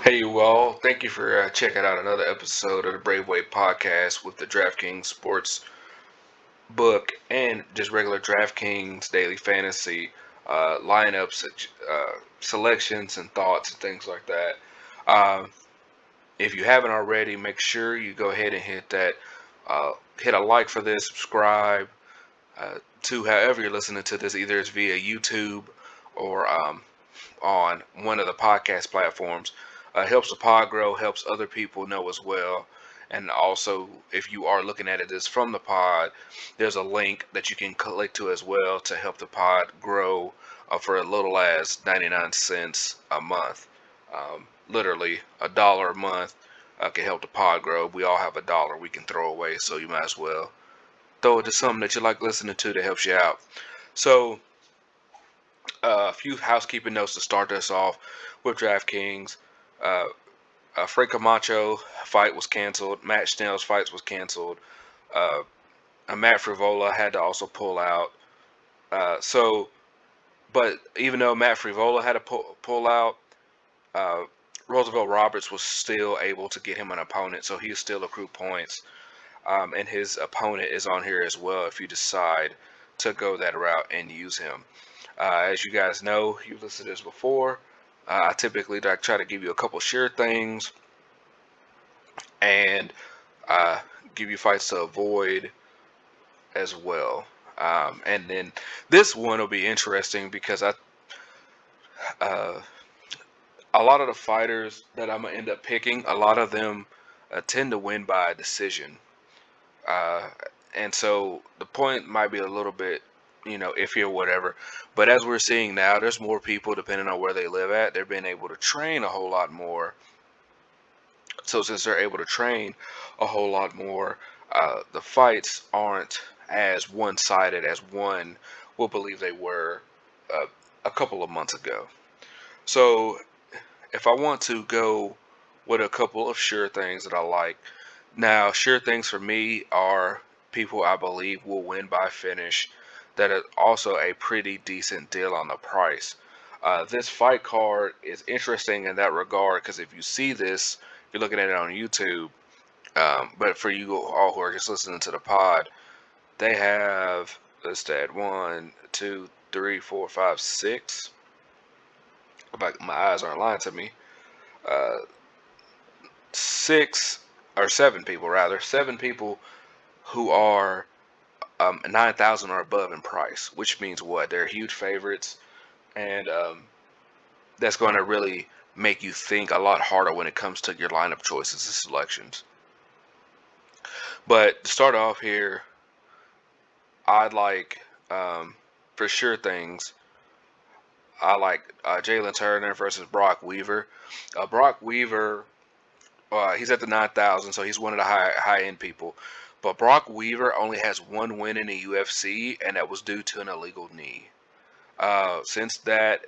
Hey, you all. Thank you for checking out another episode of the Brave Way podcast with the DraftKings Sports Book and just regular DraftKings daily fantasy lineups, selections, and thoughts and things like that. Um, if you haven't already, make sure you go ahead and hit a like for this, subscribe to however you're listening to this, either it's via YouTube or on one of the podcast platforms. Helps the pod grow, helps other people know as well. And also, if you are looking at it as from the pod, there's a link that you can click to as well to help the pod grow for a little as 99 cents a month. Literally, $1 a month can help the pod grow. We all have $1 we can throw away, so you might as well throw it to something that you like listening to that helps you out. So, a few housekeeping notes to start us off with DraftKings. Uh, Frank Camacho fight was canceled. Matt Snell's fights was canceled. Uh, Matt Frivola had to also pull out. But even though Matt Frivola had to pull out, uh, Roosevelt Roberts was still able to get him an opponent, so he still accrued points. And his opponent is on here as well if you decide to go that route and use him. As you guys know, you've listened to this before. I typically try to give you a couple sure things and give you fights to avoid as well. And then this one will be interesting because uh, a lot of the fighters that I'm gonna end up picking, a lot of them tend to win by decision. Uh, and so the point might be a little bit, iffy or whatever. But as we're seeing now, there's more people, depending on where they live at, they're being able to train a whole lot more. So since they're able to train a whole lot more, the fights aren't as one-sided as one will believe they were uh, a couple of months ago. So if I want to go with a couple of sure things that I like, now sure things for me are people I believe will win by finish that are also a pretty decent deal on the price. This fight card is interesting in that regard because if you see this, you're looking at it on YouTube. But for you all who are just listening to the pod, they have listed one, two, three, four, five, six. Like my eyes aren't lying to me. Uh, six or seven people rather, seven people who are 9,000 or above in price, which means what? They're huge favorites, and that's going to really make you think a lot harder when it comes to your lineup choices and selections. But to start off here, I'd like, for sure things, I like Jalen Turner versus Brock Weaver. Brock Weaver, he's at the 9,000, so he's one of the high end people. But Brock Weaver only has one win in the UFC, and that was due to an illegal knee. Since that,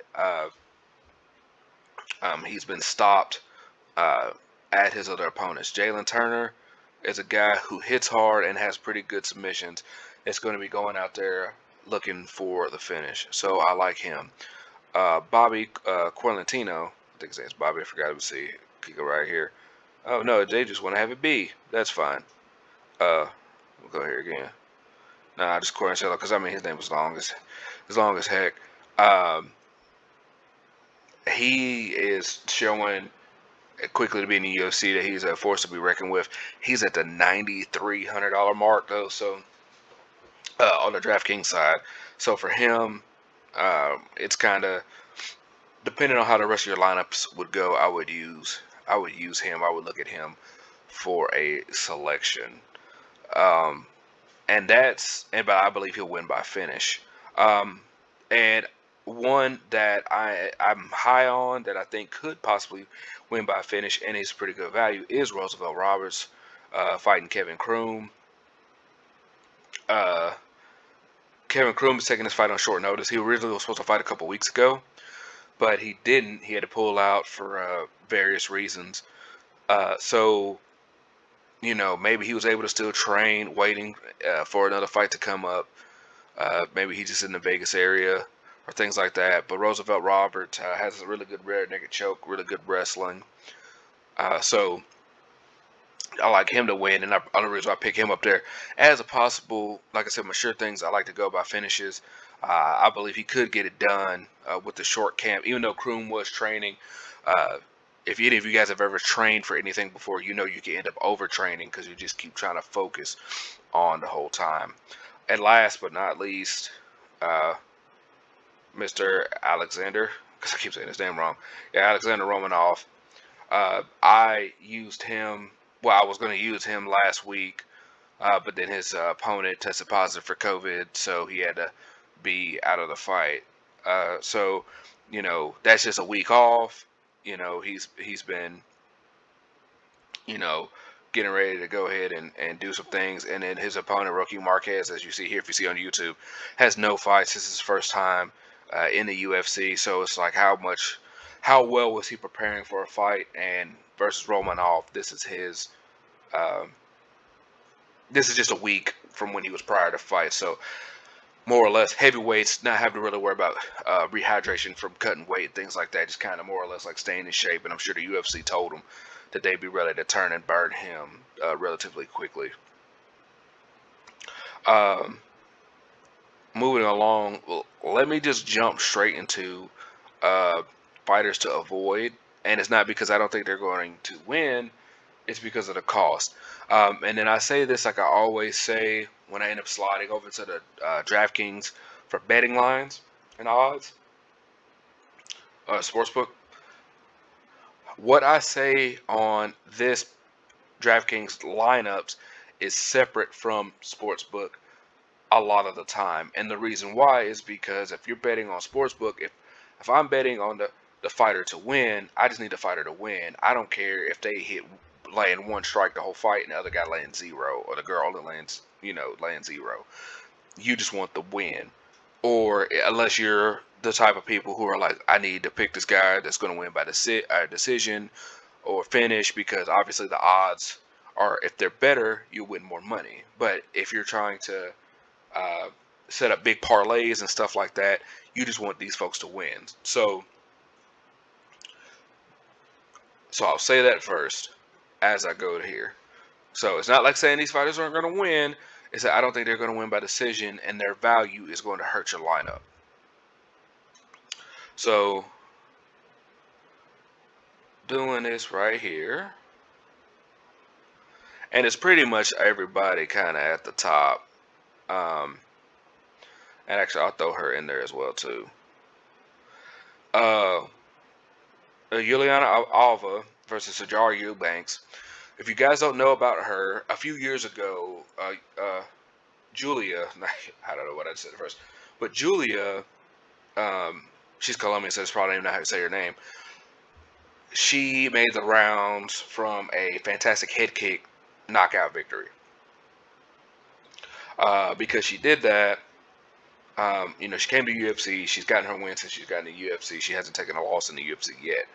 he's been stopped at his other opponents. Jalen Turner is a guy who hits hard and has pretty good submissions. It's going to be going out there looking for the finish. So I like him. Bobby Quarantino, I think his name's Bobby. I forgot to see. Kick it right here. Oh no, they just want to have it be. That's fine. We'll go here again. Nah, just Quarantino because I mean his name was long as heck. Um, he is showing quickly to be in the UFC that he's a force to be reckoned with. He's at the $9,300 mark though, so on the DraftKings side. So for him, it's kind of depending on how the rest of your lineups would go. I would use him. I would look at him for a selection. Um, but I believe he'll win by finish. And one that I'm high on that I think could possibly win by finish and is pretty good value is Roosevelt Roberts fighting Kevin Croom. Uh, Kevin Croom is taking this fight on short notice. He originally was supposed to fight a couple weeks ago, but he didn't. He had to pull out for various reasons. So maybe he was able to still train, waiting for another fight to come up. Maybe he's just in the Vegas area or things like that. But Roosevelt Roberts has a really good rear naked choke, really good wrestling. So I like him to win, and other reason I pick him up there as a possible, like I said, my sure things. I like to go by finishes. I believe he could get it done with the short camp, even though Kroom was training. Uh, if any of you guys have ever trained for anything before, you know you can end up overtraining because you just keep trying to focus on the whole time. And last but not least, uh, Mr. Alexander, because I keep saying his name wrong. Yeah, Alexander Romanov. I used him. Well, I was going to use him last week, but then his opponent tested positive for COVID, so he had to be out of the fight. So, that's just a week off. He's been, you know, getting ready to go ahead and do some things. And then his opponent, Rocky Marquez, as you see here, if you see on YouTube, has no fights. This is his first time in the UFC. So it's like how well was he preparing for a fight? And versus Romanov, um, this is just a week from when he was prior to fight. So more or less heavyweights not having to really worry about rehydration from cutting weight, things like that. Just kind of more or less like staying in shape. And I'm sure the UFC told him that they'd be ready to turn and burn him relatively quickly. Um, Moving along, let me just jump straight into uh, fighters to avoid. And it's not because I don't think they're going to win, it's because of the cost. And then I say this like I always say when I end up sliding over to the DraftKings for betting lines and odds, sportsbook. What I say on this DraftKings lineups is separate from sportsbook a lot of the time, and the reason why is because if you're betting on sportsbook, if I'm betting on the fighter to win, I just need the fighter to win. I don't care if they hit laying one strike the whole fight and the other guy laying zero, or the girl that laying zero. You just want the win. Or unless you're the type of people who are like, I need to pick this guy that's going to win by decision or finish, because obviously the odds are, if they're better, you win more money. But if you're trying to uh, set up big parlays and stuff like that, you just want these folks to win. So I'll say that first as I go to here. So it's not like saying these fighters aren't going to win. It's that I don't think they're going to win by decision, and their value is going to hurt your lineup. So doing this right here, and it's pretty much everybody kind of at the top. Um, and actually, I'll throw her in there as well too. Uh, Juliana Alva versus Sajara Eubanks. If you guys don't know about her, a few years ago, Julia, I don't know what I said first, but Julia, she's Colombian, so it's probably not how to say her name. She made the rounds from a fantastic head kick knockout victory. Because she did that, she came to UFC. She's gotten her win since she's gotten to UFC. She hasn't taken a loss in the UFC yet.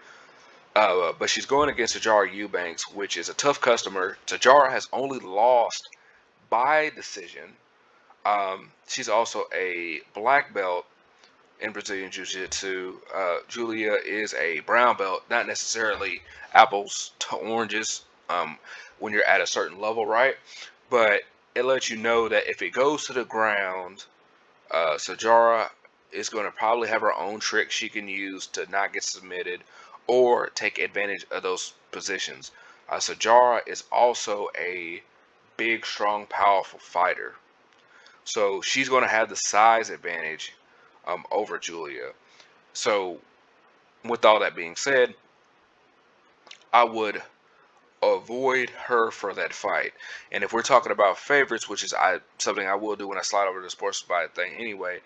But she's going against Sajara Eubanks, which is a tough customer. Sajara has only lost by decision. She's also a black belt in Brazilian Jiu-Jitsu. Julia is a brown belt, not necessarily apples to oranges when you're at a certain level, right? But it lets you know that if it goes to the ground, Sajara is going to probably have her own trick she can use to not get submitted or take advantage of those positions. Sajara is also a big, strong, powerful fighter. So she's going to have the size advantage over Julia. So with all that being said, I would avoid her for that fight. And if we're talking about favorites, which is something I will do when I slide over to the sports buy thing anyway,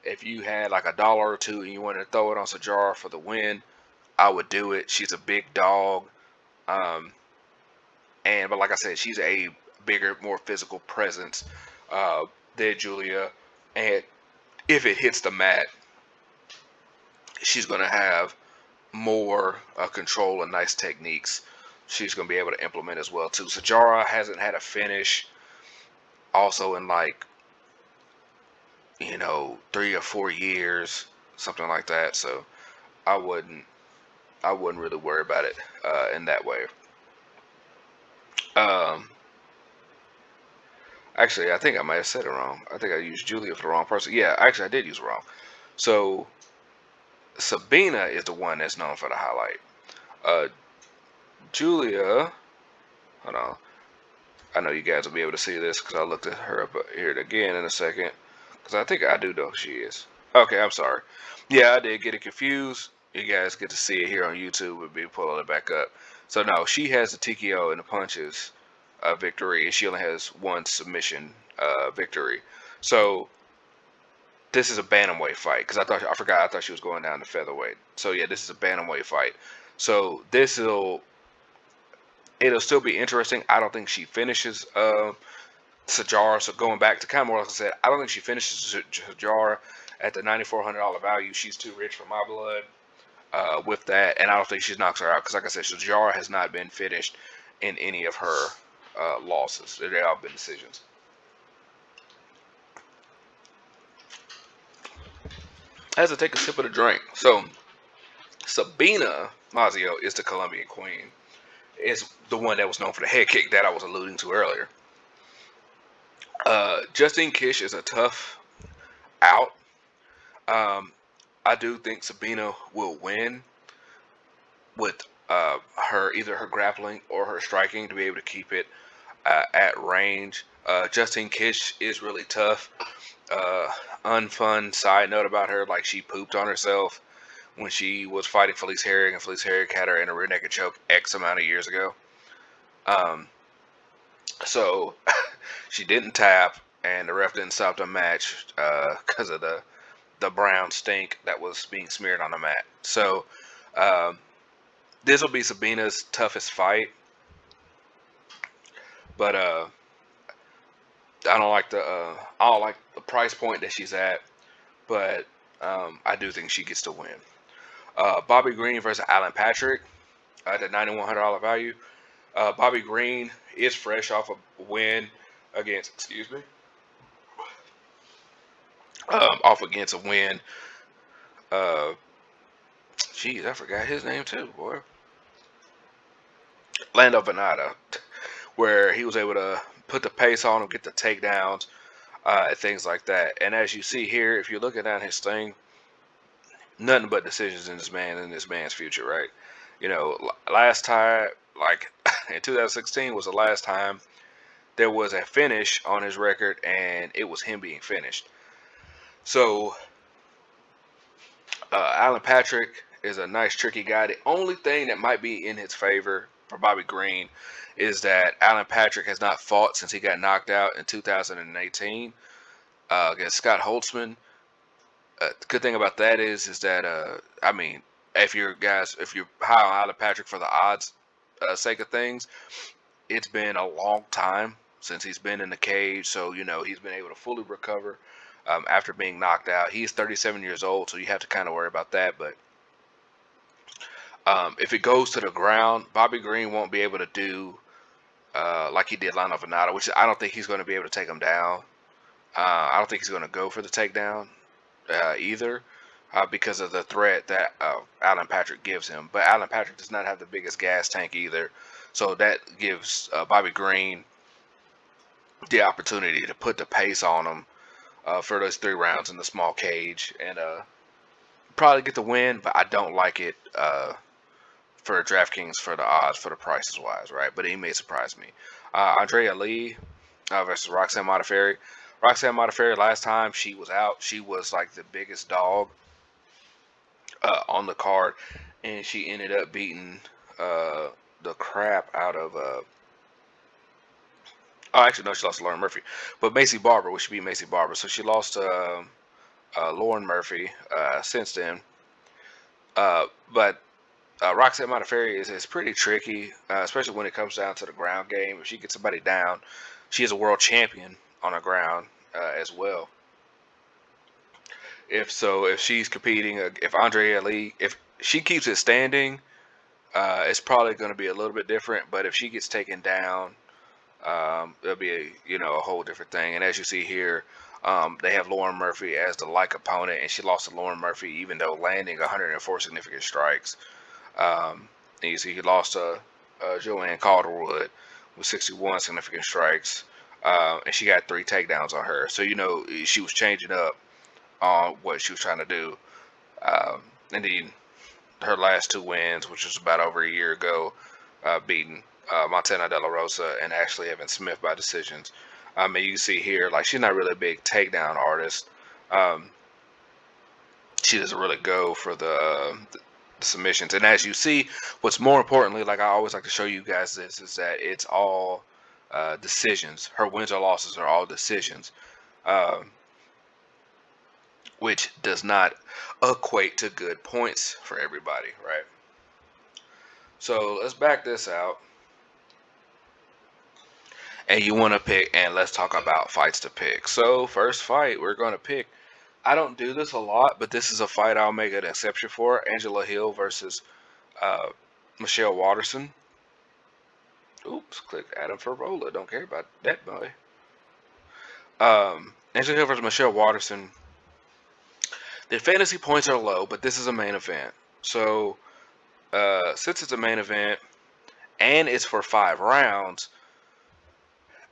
if you had like $1 or two and you wanted to throw it on Sajara for the win, I would do it. She's a big dog. Um, but like I said, she's a bigger, more physical presence uh, than Julia. And if it hits the mat, she's going to have more control and nice techniques she's going to be able to implement as well too. Sajara hasn't had a finish also in like 3 or 4 years, something like that. So I wouldn't really worry about it in that way. Um, Actually, I think I might have said it wrong. I think I used Julia for the wrong person. Yeah, actually, I did use it wrong. So Sabina is the one that's known for the highlight. Uh, Julia, hold on. I know you guys will be able to see this because I looked at her up here again in a second. Because I think I do know who she is. Okay, I'm sorry. Yeah, I did get it confused. You guys get to see it here on YouTube. We'll be pulling it back up. So no, she has the TKO and the punches victory, and she only has one submission victory. So this is a bantamweight fight because I forgot, I thought she was going down to featherweight. So yeah, this is a bantamweight fight. So it'll still be interesting. I don't think she finishes Sajara. So going back to kind of what I said, I don't think she finishes Sajara at the $9,400 value. She's too rich for my blood with that, and I don't think she knocks her out because, like I said, Sajara has not been finished in any of her losses. They all been decisions. I have to take a sip of the drink. So Sabina Mazzio is the Colombian queen. Is the one that was known for the head kick that I was alluding to earlier. Justine Kish is a tough out. I do think Sabina will win with either her grappling or her striking to be able to keep it at range. Justine Kish is really tough. Unfun side note about her, like she pooped on herself when she was fighting Felice Herrig, and Felice Herrig had her in a rear naked choke X amount of years ago. Um, so she didn't tap, and the ref didn't stop the match because of the brown stink that was being smeared on the mat. So this will be Sabina's toughest fight, but I don't like the price point that she's at, but I do think she gets to win. Bobby Green versus Alan Patrick at the $9,100 value. Bobby Green is fresh off a win against, excuse me, off against a win. Uh, Jeez, I forgot his name too, boy. Lando Venata, where he was able to put the pace on him, get the takedowns, and things like that. And as you see here, if you're looking at his thing, nothing but decisions in this man's future, right? You know, last time, like in 2016, was the last time there was a finish on his record, and it was him being finished. So Alan Patrick is a nice, tricky guy. The only thing that might be in his favor for Bobby Green is that Alan Patrick has not fought since he got knocked out in 2018 against Scott Holtzman. The good thing about that is that I mean, if you're high on Alan Patrick for the odds sake of things, it's been a long time since he's been in the cage, so you know he's been able to fully recover after being knocked out. He's 37 years old, so you have to kind of worry about that. But if it goes to the ground, Bobby Green won't be able to do like he did Lionel Venata, which I don't think he's going to be able to take him down. I don't think he's going to go for the takedown either because of the threat that Alan Patrick gives him. But Alan Patrick does not have the biggest gas tank either, so that gives Bobby Green the opportunity to put the pace on him for those 3 rounds in the small cage and probably get the win. But I don't like it for DraftKings for the odds for the prices wise, right? But he may surprise me. Andrea Lee versus Roxanne Modafferi. Roxanne Modafferi, last time she was out, she was like the biggest dog on the card, and she ended up beating the crap out of. Oh, actually, no, she lost to Lauren Murphy, but Macy Barber, which she beat Macy Barber, so she lost to Lauren Murphy since then. But Roxanne Modafferi is pretty tricky, especially when it comes down to the ground game. If she gets somebody down, she is a world champion on the ground as well. If she's competing, if Andrea Lee, if she keeps it standing, it's probably going to be a little bit different. But if she gets taken down, it'll be a whole different thing. And as you see here, they have Lauren Murphy as the like opponent, and she lost to Lauren Murphy even though landing 104 significant strikes. And you see he lost to Joanne Calderwood with 61 significant strikes, and she got 3 takedowns on her. So she was changing up on what she was trying to do. And then her last 2 wins, which was about over a year ago, beating Montana De La Rosa and Ashley Evans Smith by decisions. And you can see here, like, she's not really a big takedown artist. She doesn't really go for the submissions. And as you see, what's more importantly, like I always like to show you guys this, is that it's all decisions. Her wins or losses are all decisions, which does not equate to good points for everybody, right? So let's back this out. And you want to pick, and let's talk about fights to pick. So first fight we're going to pick, I don't do this a lot, but this is a fight I'll make an exception for. Angela Hill versus Michelle Waterson. Oops, click Adam Ferrola. Don't care about that boy. Angela Hill versus Michelle Waterson. The fantasy points are low, but this is a main event. So since it's a main event and it's for 5 rounds,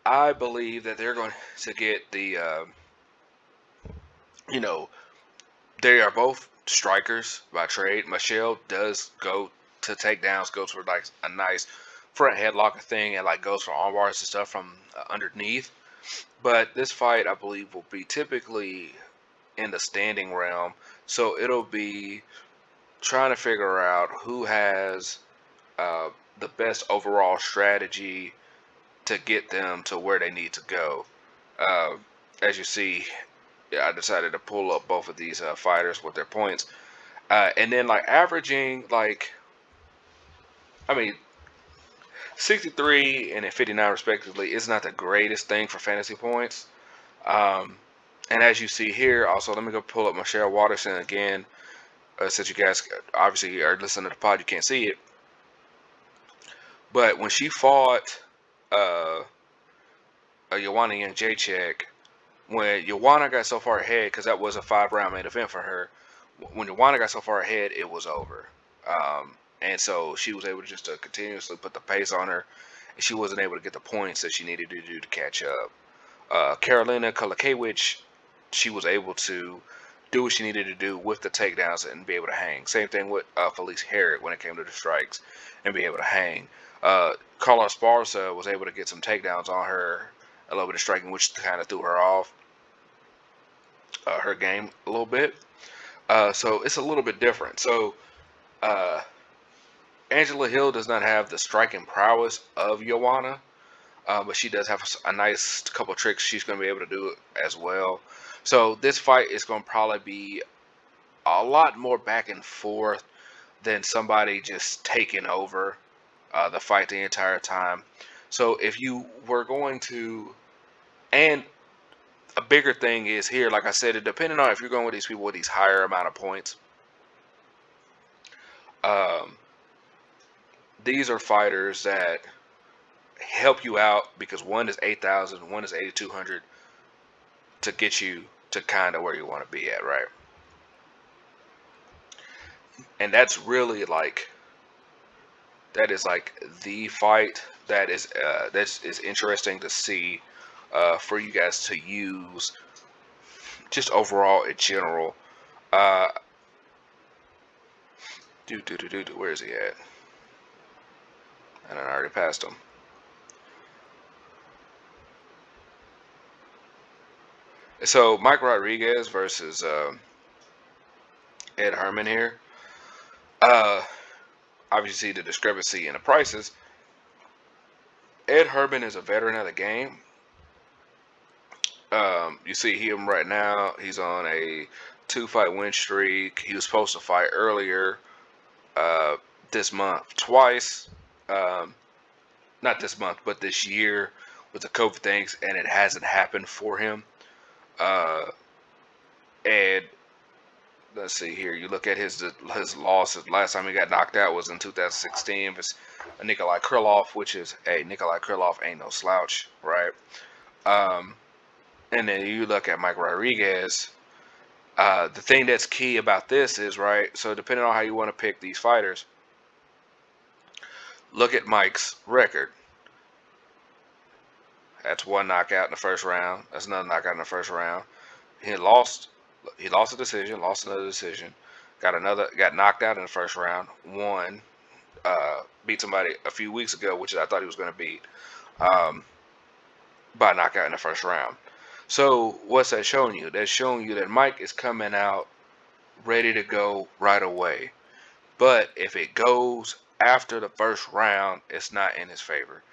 I believe that they're going to get the, they are both strikers by trade. Michelle does go to takedowns, goes for like a nice front headlock thing, and like goes for arm bars and stuff from underneath. But this fight, I believe, will be typically in the standing realm. So it'll be trying to figure out who has the best overall strategy to get them to where they need to go. As you see, I decided to pull up both of these fighters with their points. And then like averaging, like, 63 and 59 respectively is not the greatest thing for fantasy points. And as you see here, also, let me go pull up Michelle Waterson again. Since you guys obviously are listening to the pod, you can't see it. But when she fought Joanna Jędrzejczyk, when Joanna got so far ahead, because that was a 5-round main event for her, when Joanna got so far ahead, it was over. And so she was able just to continuously put the pace on her, and she wasn't able to get the points that she needed to do to catch up. Karolina Kowalkiewicz, she was able to do what she needed to do with the takedowns and be able to hang. Same thing with Felice Herrig when it came to the strikes and be able to hang. Carla Esparza was able to get some takedowns on her, a little bit of striking, which kind of threw her off her game a little bit. So it's a little bit different. So Angela Hill does not have the striking prowess of Joanna, but she does have a nice couple tricks she's going to be able to do as well. So this fight is going to probably be a lot more back and forth than somebody just taking over the fight the entire time. So if you were going to, and a bigger thing is here, like I said, it depending on if you're going with these people with these higher amount of points. These are fighters that help you out because one is 8,000, one is 8,200 to get you to kind of where you want to be at, right? And that's really like, that is like the fight that is interesting to see for you guys to use just overall in general. Where is he at? And I already passed him. So Mike Rodriguez versus Ed Herman here. Obviously the discrepancy in the prices. Ed Herman is a veteran of the game. You see him right now. He's on a 2-fight win streak. He was supposed to fight earlier this month twice. Not this month, but this year with the COVID things, and it hasn't happened for him. And let's see here. You look at his losses. Last time he got knocked out was in 2016. It's Nikolai Krylov, which is, hey, Nikolai Krylov ain't no slouch, right? And then you look at Mike Rodriguez. The thing that's key about this is, right, so depending on how you want to pick these fighters, look at Mike's record. That's one knockout in the first round. That's another knockout in the first round. He lost. He lost a decision. Lost another decision. Got knocked out in the first round. Won. Beat somebody a few weeks ago, which I thought he was going to beat um, by knockout in the first round. So what's that showing you? That's showing you that Mike is coming out ready to go right away. But if it goes after the first round, it's not in his favor.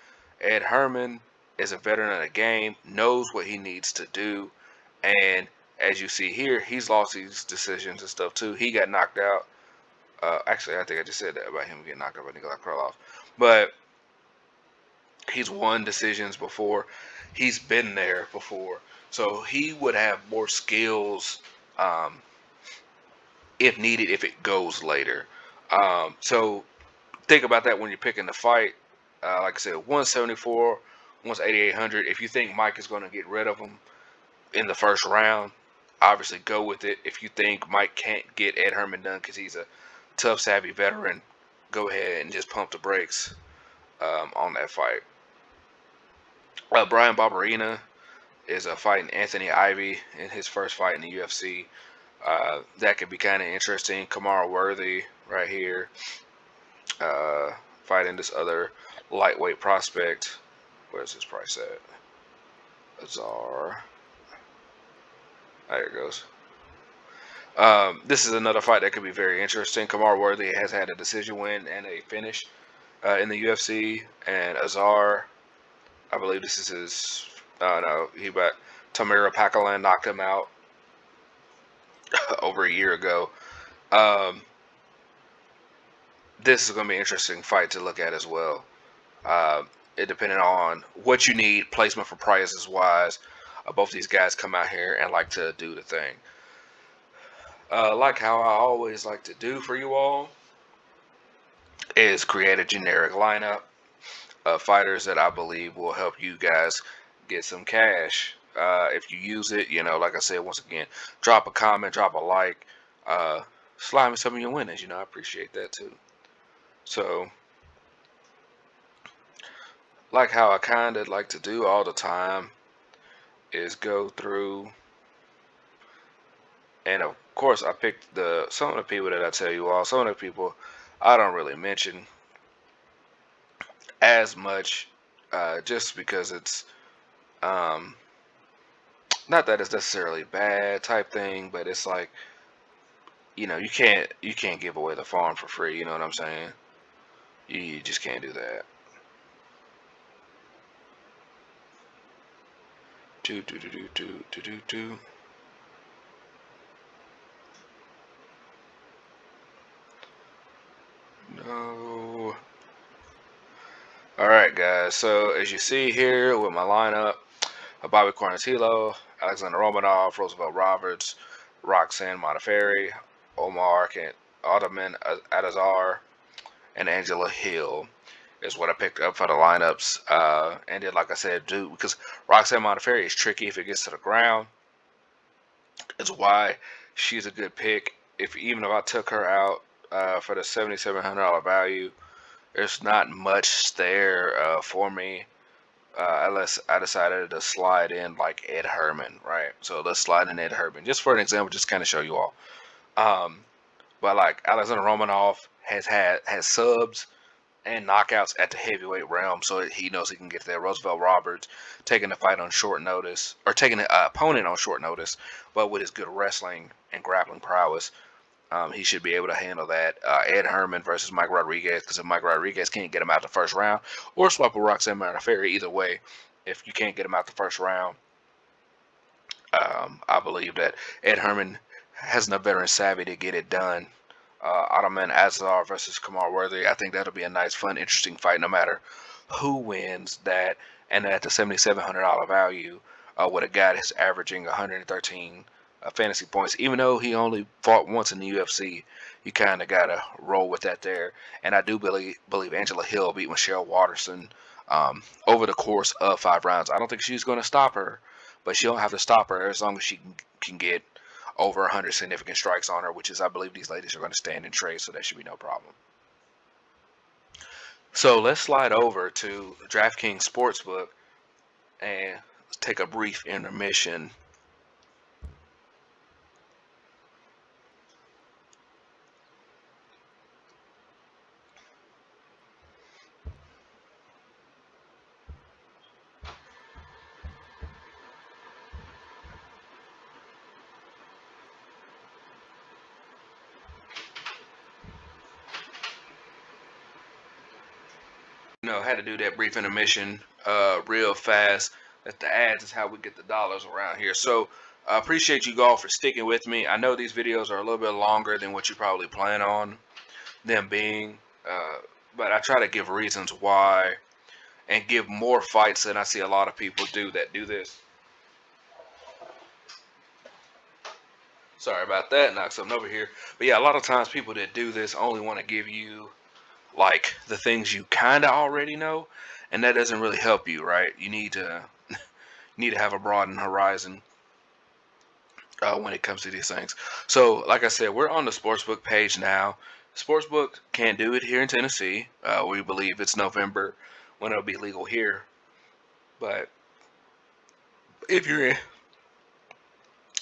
Ed Herman is a veteran of the game, knows what he needs to do, and as you see here, he's lost these decisions and stuff too. He got knocked out. Actually, I think I just said that about him getting knocked out by Nikolai Krylov. But he's won decisions before. He's been there before. So he would have more skills um, if needed if it goes later. So think about that when you're picking the fight. Like I said, 174, 8,800. If you think Mike is going to get rid of him in the first round, obviously go with it. If you think Mike can't get Ed Herman done because he's a tough, savvy veteran, go ahead and just pump the brakes on that fight. Brian Barberena is fighting Anthony Ivy in his first fight in the UFC. That could be kind of interesting. Kamara Worthy right here fighting this other lightweight prospect. Where's his price at? Azar. There it goes. This is another fight that could be very interesting. Kamar Worthy has had a decision win and a finish in the UFC, and Azar, I believe this is his. No, Tamira Pakalan knocked him out over a year ago. This is going to be an interesting fight to look at as well. It depending on what you need, placement for prices wise. Both these guys come out here and like to do the thing. Like how I always like to do for you all is create a generic lineup of fighters that I believe will help you guys get some cash. If you use it, like I said, once again, drop a comment, drop a like, slide me some of your winnings. I appreciate that too. So, like how I kind of like to do all the time is go through, and of course I picked some of the people that I tell you all. Some of the people I don't really mention as much, just because it's not that it's necessarily bad type thing, but it's like you can't give away the farm for free. You know what I'm saying? You just can't do that. No. All right, guys. So as you see here with my lineup, Bobby Quarantillo, Alexander Romanov, Roosevelt Roberts, Roxanne Modafferi, Omar Ottoman Adazar, and Angela Hill is what I picked up for the lineups. And then, like I said, because Roxanne Modafferi is tricky if it gets to the ground. It's why she's a good pick. Even if I took her out for the $7,700 value, there's not much there for me. Unless I decided to slide in like Ed Herman, right? So let's slide in Ed Herman, just for an example, just kind of show you all. But like Alexander Romanov has subs and knockouts at the heavyweight realm, so he knows he can get there. Roosevelt Roberts taking the fight on short notice, or taking the opponent on short notice, but with his good wrestling and grappling prowess, he should be able to handle that. Ed Herman versus Mike Rodriguez, because if Mike Rodriguez can't get him out the first round, or swap with Roxanne Modafferi, either way, if you can't get him out the first round, I believe that Ed Herman has enough veteran savvy to get it done. Ottoman Azar versus Kamar Worthy, I think that'll be a nice, fun, interesting fight no matter who wins that. And at the $7,700 value, with a guy that's averaging 113 fantasy points, even though he only fought once in the UFC, you kind of got to roll with that there. And I do believe Angela Hill beat Michelle Watterson over the course of 5 rounds. I don't think she's going to stop her, but she don't have to stop her as long as she can get over 100 significant strikes on her, which is, I believe these ladies are going to stand and trade, so that should be no problem. So let's slide over to DraftKings Sportsbook and let's take a brief intermission. Had to do that brief intermission real fast. That the ads is how we get the dollars around here. So I appreciate you all for sticking with me. I know these videos are a little bit longer than what you probably plan on them being, uh, but I try to give reasons why and give more fights than I see a lot of people do that do this. Sorry about that, knock something over here. But yeah, a lot of times people that do this only want to give you like the things you kind of already know, and that doesn't really help you, right? You need to have a broadened horizon when it comes to these things. So, like I said, we're on the sportsbook page now. Sportsbook can't do it here in Tennessee. We believe it's November when it'll be legal here. But if you're in,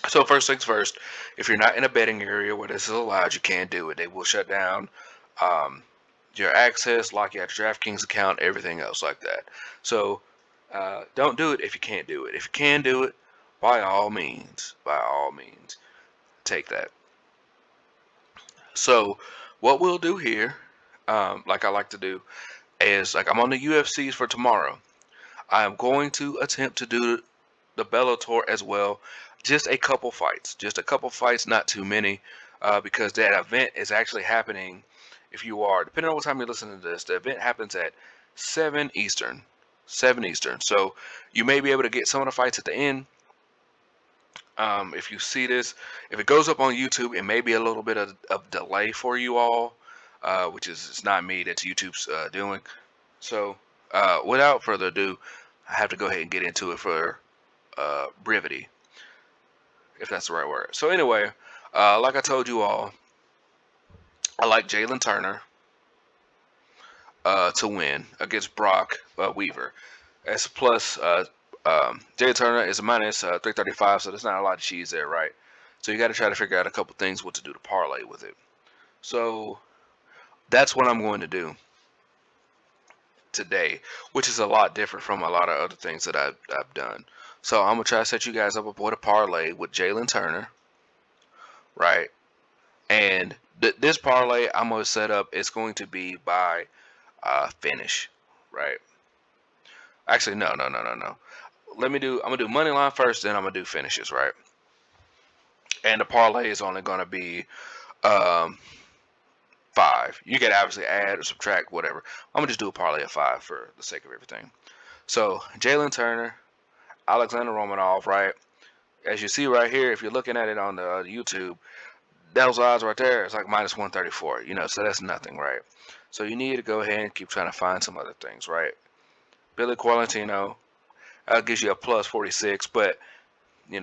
so first things first, if you're not in a betting area where this is allowed, you can't do it. They will shut down um, your access, lock you out your DraftKings account, everything else like that. So don't do it if you can't do it. If you can do it, by all means, take that. So what we'll do here, like I like to do, is like I'm on the UFCs for tomorrow. I am going to attempt to do the Bellator as well. Just a couple fights, not too many, because that event is actually happening. If you are, depending on what time you're listening to this, the event happens at 7 Eastern. 7 Eastern. So you may be able to get some of the fights at the end. If you see this, if it goes up on YouTube, it may be a little bit of delay for you all, which is it's not me, that's YouTube's doing. So without further ado, I have to go ahead and get into it for brevity, if that's the right word. So anyway, like I told you all, I like Jalen Turner to win against Brock Weaver. That's plus Jalen Turner is a minus 335, so there's not a lot of cheese there, right? So you got to try to figure out a couple things what to do to parlay with it. So that's what I'm going to do today, which is a lot different from a lot of other things that I've done. So I'm gonna try to set you guys up with a parlay with Jalen Turner, right? And this parlay I'm gonna set up is going to be by finish, right? Actually, no. I'm gonna do money line first, then I'm gonna do finishes, right? And the parlay is only gonna be um, 5. You can obviously add or subtract, whatever. I'm gonna just do a parlay of 5 for the sake of everything. So Jalen Turner, Alexander Romanov, right? As you see right here, if you're looking at it on the YouTube, those odds right there is like minus 134. So that's nothing, right? So you need to go ahead and keep trying to find some other things, right? Billy Quarantino, that gives you a plus 46, but you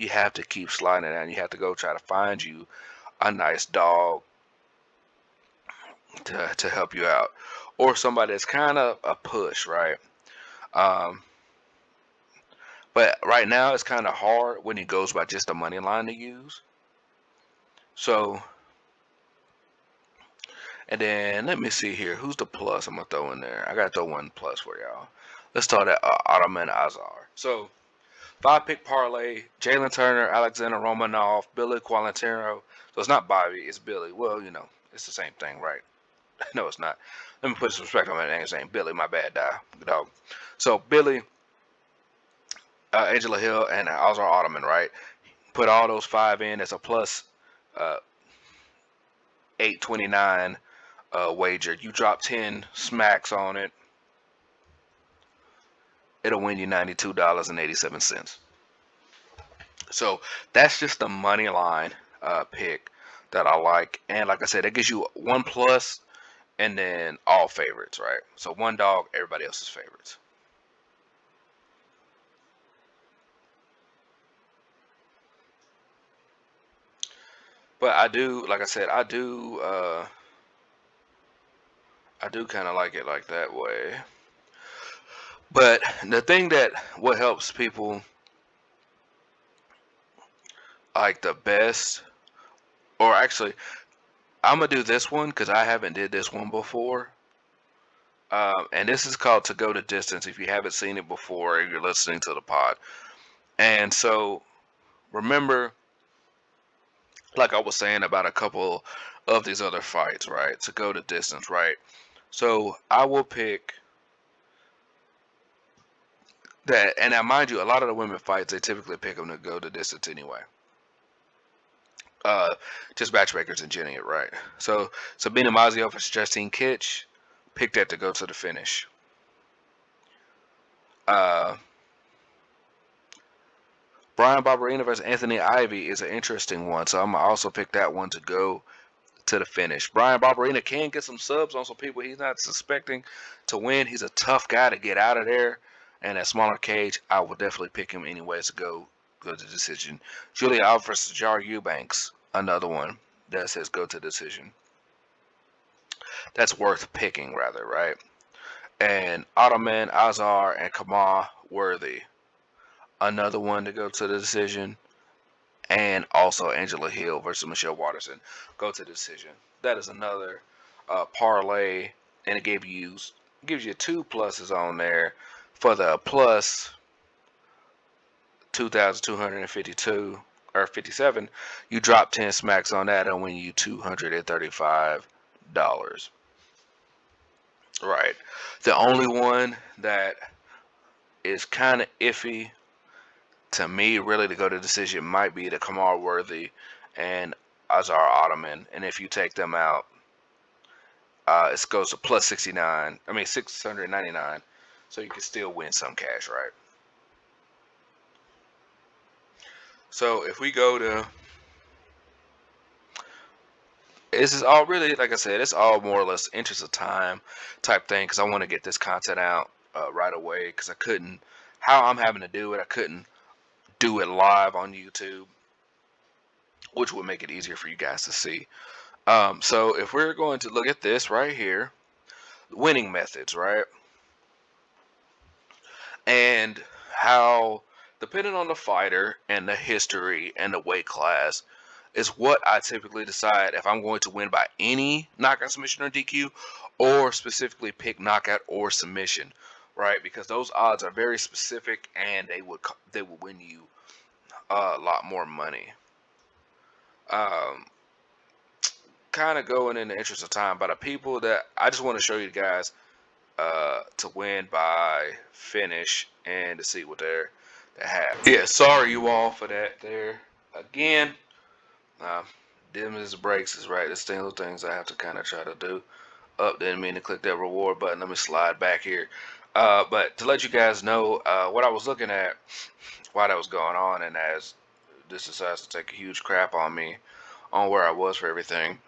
have to keep sliding it down. You have to go try to find you a nice dog to help you out, or somebody that's kind of a push, right? Um, but right now it's kind of hard when he goes by just a money line to use. So, and then let me see here. Who's the plus I'm gonna throw in there? I gotta throw one plus for y'all. Let's start at Ottoman Azar. So 5-pick parlay: Jalen Turner, Alexander Romanov, Billy Quarantino. So it's not Bobby, it's Billy. Well, it's the same thing, right? No, it's not. Let me put some respect on my name. Saying Billy, my bad, dog. So Billy, Angela Hill, and Azar Ottoman, right? Put all those 5 in. It's a plus 829 wager. You drop 10 smacks on it, it'll win you $92.87. So that's just the money line pick that I like. And like I said, it gives you one plus and then all favorites, right? So one dog, everybody else's favorites. But I do, like I said, I do kind of like it like that way. But the thing that what helps people like the best, or actually, I'm gonna do this one because I haven't did this one before. And this is called To Go the Distance. If you haven't seen it before, if you're listening to the pod, and so remember, like I was saying about a couple of these other fights, right? To go the distance, right? So I will pick that, and now mind you, a lot of the women fights they typically pick them to go the distance anyway. Uh, just matchmakers and Jenny it right. So Sabina Mazzio versus Justine Kitch, pick that to go to the finish. Uh, Brian Barberina versus Anthony Ivy is an interesting one, so I'm gonna also pick that one to go to the finish. Brian Barberina can get some subs on some people he's not suspecting to win. He's a tough guy to get out of there, and at smaller cage, I will definitely pick him anyways to go to decision. Julia Alvarez versus Jar Eubanks, another one that says go to decision. That's worth picking, rather, right? And Ottoman, Azar, and Kamal Worthy, another one to go to the decision. And also Angela Hill versus Michelle Watterson, go to the decision. That is another parlay, and it gives you two pluses on there. For the plus 2,252 or 57, you drop 10 smacks on that and win you $235. Right. The only one that is kind of iffy to me, really, to go to decision might be the Kamar Worthy and Azar Ottoman. And if you take them out, it goes to plus 69. I mean, 699. So you can still win some cash, right? So if we go to, this is all really, like I said, it's all more or less interest of time type thing because I want to get this content out right away because I couldn't, how I'm having to do it, I couldn't do it live on YouTube, which would make it easier for you guys to see. So if we're going to look at this right here, winning methods, right? And how, depending on the fighter and the history and the weight class, is what I typically decide if I'm going to win by any knockout, submission, or DQ, or specifically pick knockout or submission, right? Because those odds are very specific and they would win you a lot more money. Kind of going in the interest of time, but the people that I just want to show you guys to win by finish and to see what they have. Yeah, sorry you all for that there. Again, dim as breaks is right. There's little things I have to kind of try to do. Didn't mean to click that reward button. Let me slide back here. But to let you guys know what I was looking at while that was going on, and as this decides to take a huge crap on me on where I was for everything,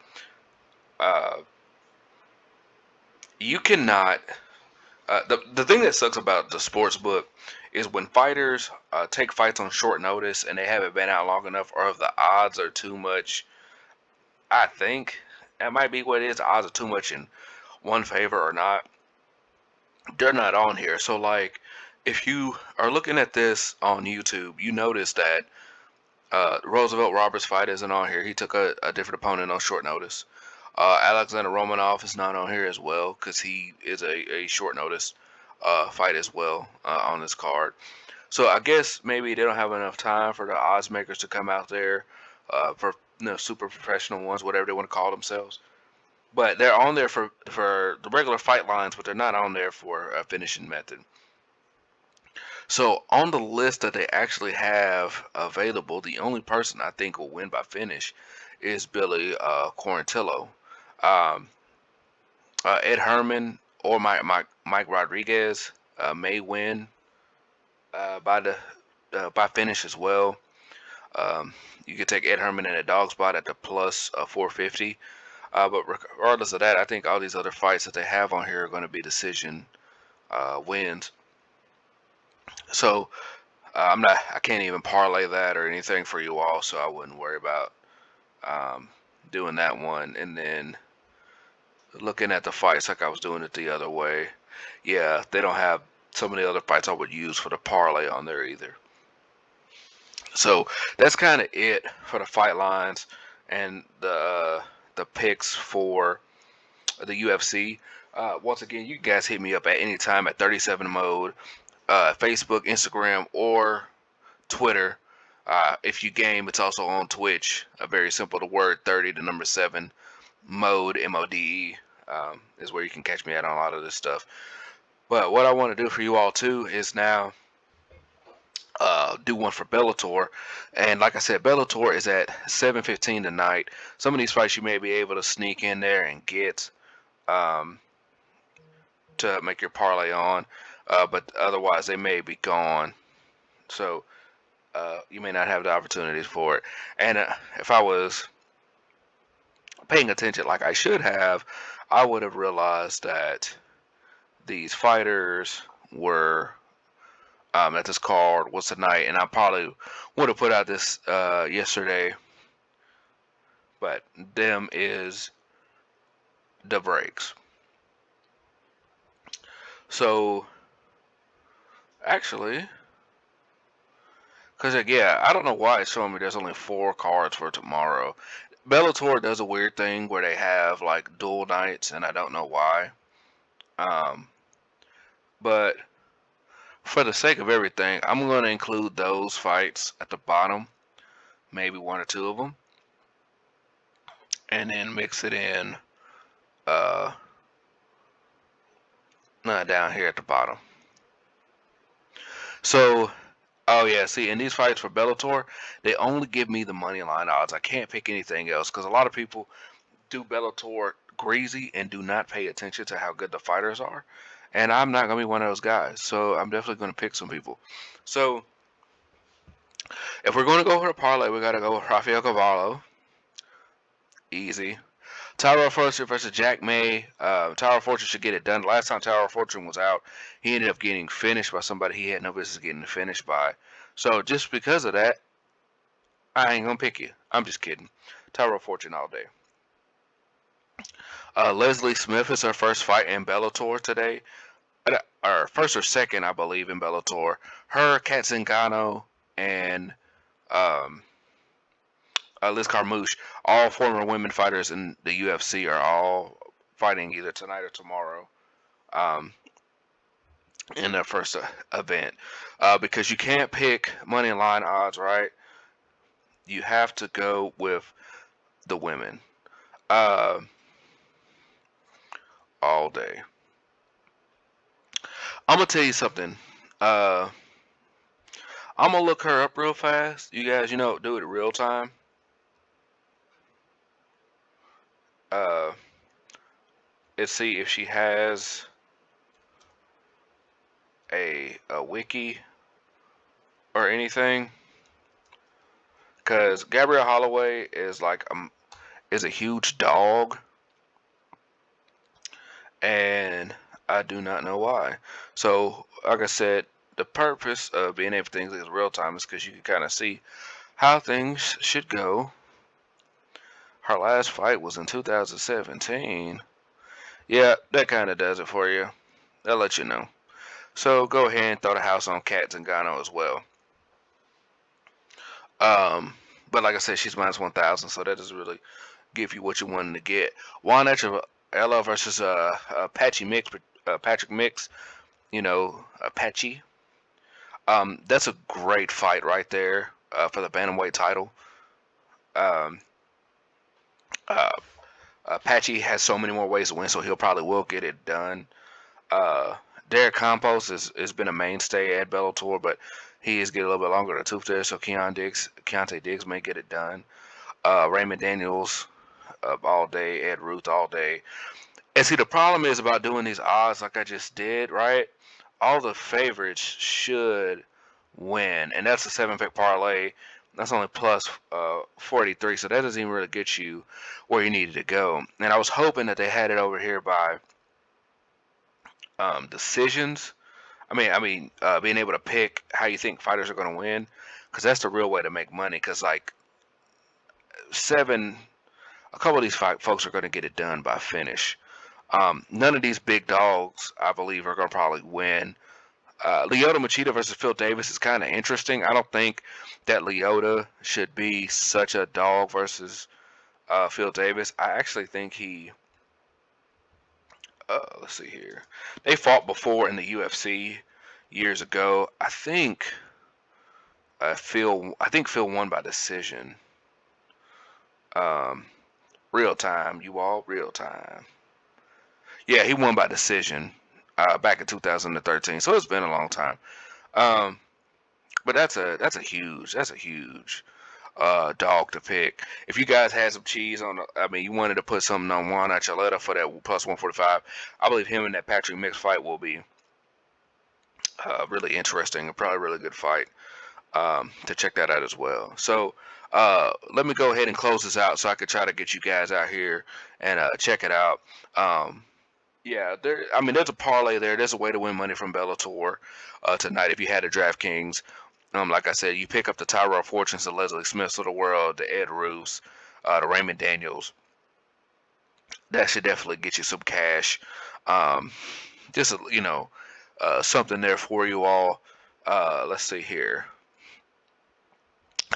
you cannot. The thing that sucks about the sports book is when fighters take fights on short notice and they haven't been out long enough, or if the odds are too much. I think that might be what it is. The odds are too much in one favor or not. They're not on here. So like, if you are looking at this on YouTube, you notice that Roosevelt Roberts' fight isn't on here. He took a different opponent on short notice. Alexander Romanov is not on here as well because he is a short notice fight as well on this card. So I guess maybe they don't have enough time for the odds makers to come out there for super professional ones, whatever they want to call themselves. But they're on there for the regular fight lines, but they're not on there for a finishing method. So on the list that they actually have available, the only person I think will win by finish is Billy Quarantillo. Um, Ed Herman or Mike Rodriguez may win by finish as well. You could take Ed Herman in a dog spot at the plus 450. But regardless of that, I think all these other fights that they have on here are going to be decision wins. So I can't even parlay that or anything for you all, so I wouldn't worry about doing that one. And then looking at the fights like I was doing it the other way, yeah, they don't have some of the other fights I would use for the parlay on there either. So that's kind of it for the fight lines and the picks for the UFC. Once again, you guys hit me up at any time at 37 Mode, Facebook, Instagram, or Twitter. If you game, it's also on Twitch. Very simple. The word 30, the number 7, Mode, MODE, is where you can catch me at on a lot of this stuff. But what I want to do for you all too is now do one for Bellator. And like I said, Bellator is at 7:15 tonight. Some of these fights you may be able to sneak in there and get to make your parlay on, but otherwise they may be gone. So you may not have the opportunities for it. And if I was paying attention like I should have, I would have realized that these fighters were that this card was tonight, and I probably would have put out this yesterday, but them is the breaks. So actually, because yeah, I don't know why it's showing me there's only 4 cards for tomorrow. Bellator does a weird thing where they have like dual nights, and I don't know why. But for the sake of everything, I'm going to include those fights at the bottom, maybe 1 or 2 of them, and then mix it in down here at the bottom. So, oh yeah, see, in these fights for Bellator, they only give me the money line odds. I can't pick anything else because a lot of people do Bellator greasy and do not pay attention to how good the fighters are. And I'm not going to be one of those guys. So I'm definitely going to pick some people. So if we're going to go for a parlay, we got to go with Rafael Cavallo. Easy. Tyrell Fortune versus Jack May. Tyrell Fortune should get it done. Last time Tyrell Fortune was out, he ended up getting finished by somebody he had no business getting finished by. So just because of that, I ain't going to pick you. I'm just kidding. Tyrell Fortune all day. Leslie Smith is her first fight in Bellator today. Or first or second, I believe, in Bellator. Her, Kat Zingano, and Liz Carmouche, all former women fighters in the UFC, are all fighting either tonight or tomorrow in their first event. Because you can't pick money line odds, right? You have to go with the women all day. I'm going to tell you something. I'm going to look her up real fast. You guys, do it in real time. And see if she has a wiki or anything. Because Gabrielle Holloway is like is a huge dog. And I do not know why. So, like I said, the purpose of being able to think in real time is because you can kind of see how things should go. Her last fight was in 2017. Yeah, that kind of does it for you. They'll let you know. So go ahead and throw the house on Kat Zingano as well. But like I said, she's minus 1,000, so that doesn't really give you what you wanted to get. Juan Ella versus Patrick Mix. Apache. That's a great fight right there for the bantamweight title. Apache has so many more ways to win, so he'll probably will get it done. Derek Campos has been a mainstay at Bellator, but he is getting a little bit longer to tooth there, so Keontae Diggs may get it done. Raymond Daniels all day, Ed Ruth all day. And see, the problem is about doing these odds like I just did, right? All the favorites should win, and that's a 7-pick parlay. That's only plus 43, so that doesn't even really get you where you needed to go. And I was hoping that they had it over here by decisions. Being able to pick how you think fighters are going to win, because that's the real way to make money. Because like a couple of these folks are going to get it done by finish. None of these big dogs, I believe, are going to probably win. Lyoto Machida versus Phil Davis is kind of interesting. I don't think that Lyoto should be such a dog versus Phil Davis. I actually think he. Let's see here. They fought before in the UFC years ago. I think Phil won by decision. Um, real time, you all, real time. Yeah, he won by decision back in 2013. So it's been a long time. Um, but that's a huge dog to pick. If you guys had some cheese on, I mean, you wanted to put something on Juan Archuleta for that plus 145. I believe him and that Patrick Mix fight will be really interesting and probably a really good fight. To check that out as well. So let me go ahead and close this out so I could try to get you guys out here and check it out. Um, yeah, there's a parlay there. There's a way to win money from Bellator tonight if you had a DraftKings. Like I said, you pick up the Tyrell Fortunes, the Leslie Smiths of the world, the Ed Roos, the Raymond Daniels. That should definitely get you some cash. Um, just something there for you all. Let's see here.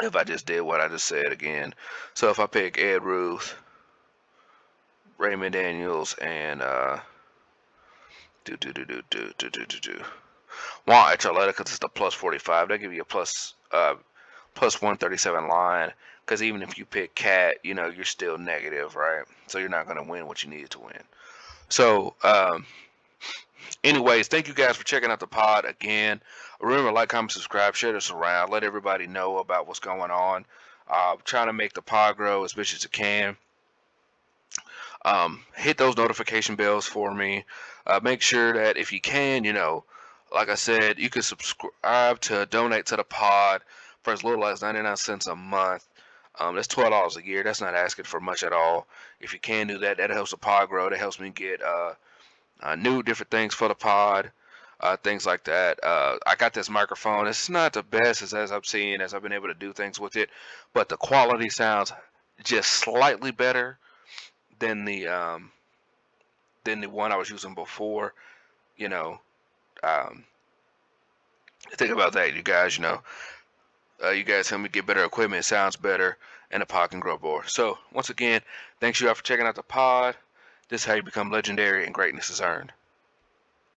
If I just did what I just said again. So if I pick Ed Ruth, Raymond Daniels, and Juan Archuleta, because it's the plus 45, they give you a plus 137 line. Because even if you pick Cat, you're still negative, right? So you're not going to win what you needed to win. So anyways, thank you guys for checking out the pod again. Remember, like, comment, subscribe, share this around, let everybody know about what's going on. Trying to make the pod grow as much as it can. Hit those notification bells for me. Make sure that if you can, like I said, you can subscribe to donate to the pod for as little as 99 cents a month. That's $12 a year. That's not asking for much at all. If you can do that, that helps the pod grow. That helps me get new different things for the pod, things like that. I got this microphone. It's not the best as I've seen, as I've been able to do things with it, but the quality sounds just slightly better than the one I was using before. Um, think about that, you guys. You guys help me get better equipment. It sounds better, and the pod can grow more. So once again, thanks you all for checking out the pod. This is how you become legendary and greatness is earned.